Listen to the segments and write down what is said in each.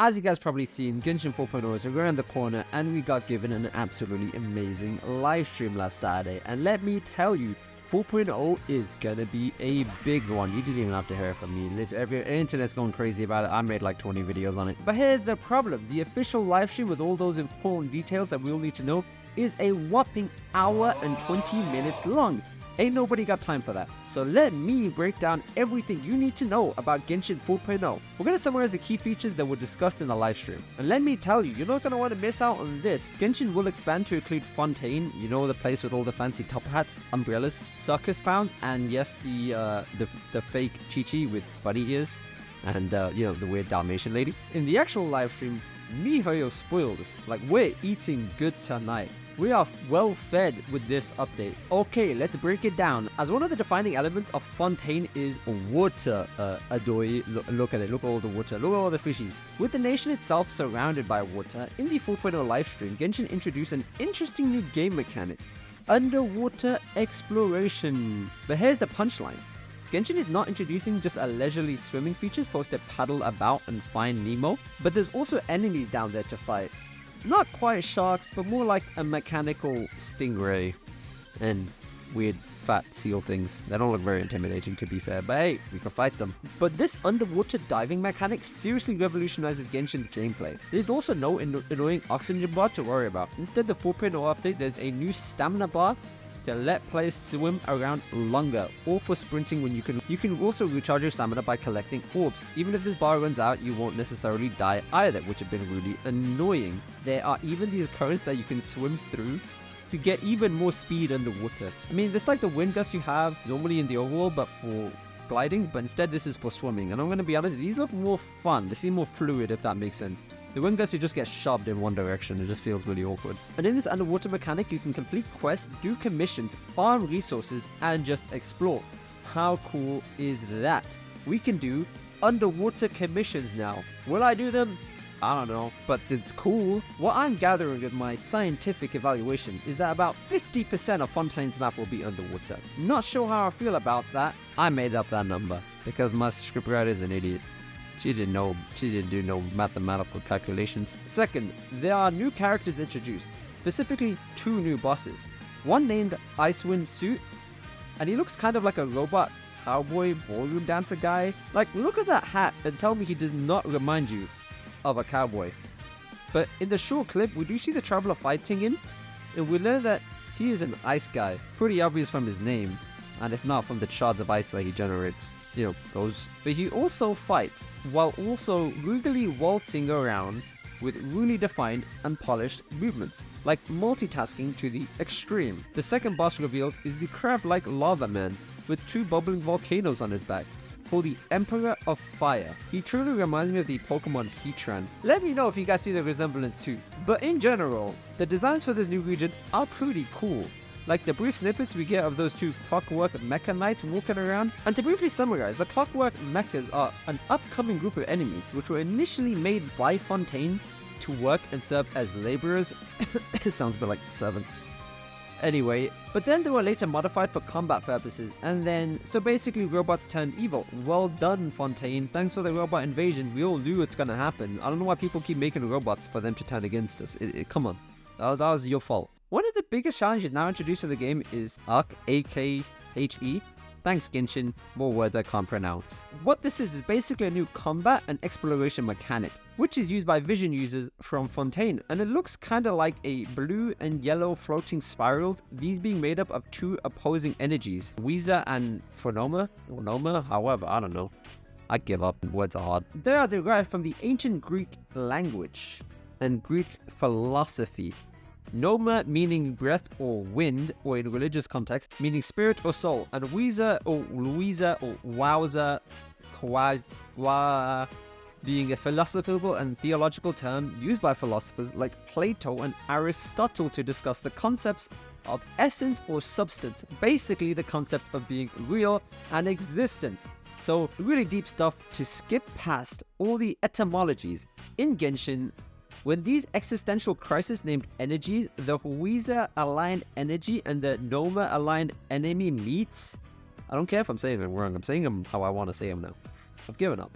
As you guys probably seen, Genshin 4.0 is around the corner and we got given an absolutely amazing live stream last Saturday. And let me tell you, 4.0 is gonna be a big one. You didn't even have to hear it from me. Every internet's going crazy about it. I made like 20 videos on it. But here's the problem. The official live stream with all those important details that we all need to know is a whopping hour and 20 minutes long. Ain't nobody got time for that. So let me break down everything you need to know about Genshin 4.0. We're going to summarize the key features that were discussed in the live stream. And let me tell you, you're not going to want to miss out on this. Genshin will expand to include Fontaine, you know, the place with all the fancy top hats, umbrellas, circus clowns, and yes, the fake Chi-Chi with bunny ears, and you know, the weird Dalmatian lady. In the actual live stream, miHoYo spoiled us. Like, we're eating good tonight. We are well fed with this update. Okay, let's break it down. As one of the defining elements of Fontaine is water. Adoy, look at it, look at all the water, look at all the fishies. With the nation itself surrounded by water, in the 4.0 livestream, Genshin introduced an interesting new game mechanic: underwater exploration. But here's the punchline. Genshin is not introducing just a leisurely swimming feature for us to paddle about and find Nemo, but there's also enemies down there to fight. Not quite sharks, but more like a mechanical stingray and weird fat seal things. They don't look very intimidating, to be fair, but hey, we can fight them. But this underwater diving mechanic seriously revolutionizes Genshin's gameplay. There's also no annoying oxygen bar to worry about. Instead, the 4.0 update, there's a new stamina bar to let players swim around longer, or for sprinting when you can also recharge your stamina by collecting orbs. Even if this bar runs out, you won't necessarily die either, which have been really annoying. There are even these currents that you can swim through to get even more speed underwater. I mean, it's like the wind gust you have normally in the overworld, but for gliding, but instead this is for swimming. And I'm going to be honest, these look more fun. They seem more fluid, if that makes sense. The wind gust, you just get shoved in one direction. It just feels really awkward. And in this underwater mechanic, you can complete quests, do commissions, farm resources, and just explore. How cool is that? We can do underwater commissions now. Will I do them? I don't know, but it's cool. What I'm gathering with my scientific evaluation is that about 50% of Fontaine's map will be underwater. Not sure how I feel about that. I made up that number because my scriptwriter is an idiot. She didn't do no mathematical calculations. Second, there are new characters introduced, specifically 2 new bosses. One named Icewind Suit, and he looks kind of like a robot cowboy ballroom dancer guy. Like, look at that hat and tell me he does not remind you of a cowboy. But in the short clip, we do see the Traveler fighting him, and we learn that he is an ice guy. Pretty obvious from his name, and if not from the shards of ice that he generates. You know, those. But he also fights, while also regally waltzing around with really defined and polished movements, like multitasking to the extreme. The second boss revealed is the craft-like lava man with 2 bubbling volcanoes on his back, called the Emperor of Fire. He truly reminds me of the Pokemon Heatran. Let me know if you guys see the resemblance too. But in general, the designs for this new region are pretty cool. Like the brief snippets we get of those 2 Clockwork Mecha Knights walking around. And to briefly summarize, the Clockwork Mechas are an upcoming group of enemies which were initially made by Fontaine to work and serve as laborers. It sounds a bit like servants. Anyway, but then they were later modified for combat purposes, and then, so basically robots turned evil. Well done, Fontaine. Thanks for the robot invasion. We all knew it's gonna happen. I don't know why people keep making robots for them to turn against us. Come on. That was your fault. One of the biggest challenges now introduced to the game is Arkhe, A-K-H-E. Thanks, Genshin. More words I can't pronounce. What this is basically a new combat and exploration mechanic, which is used by vision users from Fontaine, and it looks kinda like a blue and yellow floating spirals, these being made up of 2 opposing energies, Weezer and Phonoma, or Noma, however, I don't know. I give up, words are hard. They are derived from the ancient Greek language and Greek philosophy. Noma meaning breath or wind, or in religious context, meaning spirit or soul, and Weezer or Louisa or Wowza, Kwazwa, being a philosophical and theological term used by philosophers like Plato and Aristotle to discuss the concepts of essence or substance, basically the concept of being real and existence. So really deep stuff to skip past all the etymologies. In Genshin, when these existential crisis named energies, the Huiza aligned energy and the Noma aligned enemy meets, I don't care if I'm saying them wrong, I'm saying them how I want to say them now. I've given up.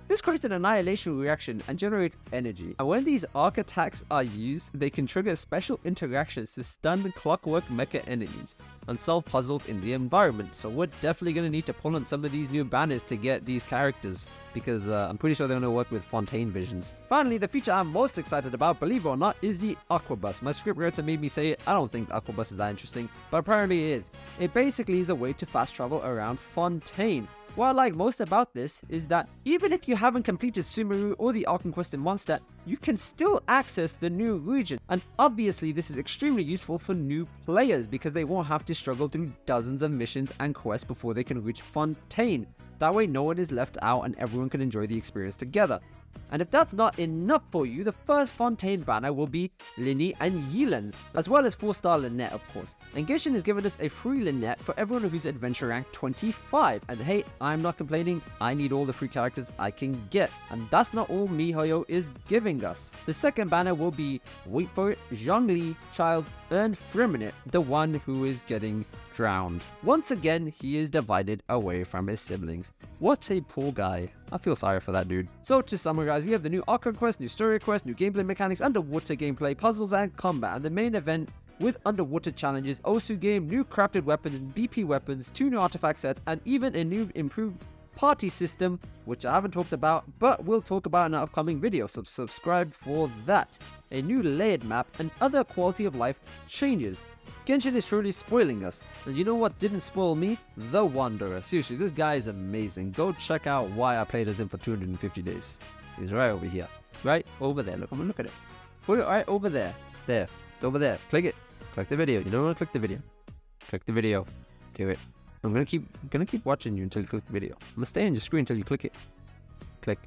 This creates an annihilation reaction and generates energy. And when these arc attacks are used, they can trigger special interactions to stun clockwork mecha enemies and solve puzzles in the environment. So we're definitely going to need to pull on some of these new banners to get these characters, because I'm pretty sure they're going to work with Fontaine visions. Finally, the feature I'm most excited about, believe it or not, is the Aqua Bus. My script writer made me say it. I don't think the Aqua Bus is that interesting, but apparently it is. It basically is a way to fast travel around Fontaine. What I like most about this is that even if you haven't completed Sumeru or the Arkhe quest in Mondstadt, you can still access the new region. And obviously this is extremely useful for new players because they won't have to struggle through dozens of missions and quests before they can reach Fontaine. That way no one is left out and everyone can enjoy the experience together. And if that's not enough for you, the first Fontaine banner will be Linny and Yelan, as well as 4-star Lynette of course. And Genshin has given us a free Lynette for everyone who's adventure rank 25. And hey, I'm not complaining, I need all the free characters I can get. And that's not all miHoYo is giving us. The second banner will be, wait for it, Zhongli, child, and Firminate, the one who is getting drowned. Once again, he is divided away from his siblings. What a poor guy. I feel sorry for that dude. So to summarize, we have the new Arkhe quest, new story quest, new gameplay mechanics, underwater gameplay, puzzles and combat, and the main event with underwater challenges, Osu game, new crafted weapons, BP weapons, 2 new artifact sets, and even a new improved party system, which I haven't talked about, but we'll talk about in an upcoming video, so subscribe for that. A new layered map and other quality of life changes. Genshin is truly spoiling us, and you know what didn't spoil me? The Wanderer. Seriously, this guy is amazing. Go check out why I played as him for 250 days. He's right over here. Right over there. Look, I'm gonna look at it. Put it right over there. There. It's over there. Click it. Click the video. You don't want to click the video. Click the video. Do it. I'm gonna keep watching you until you click the video. I'm gonna stay on your screen until you click it. Click.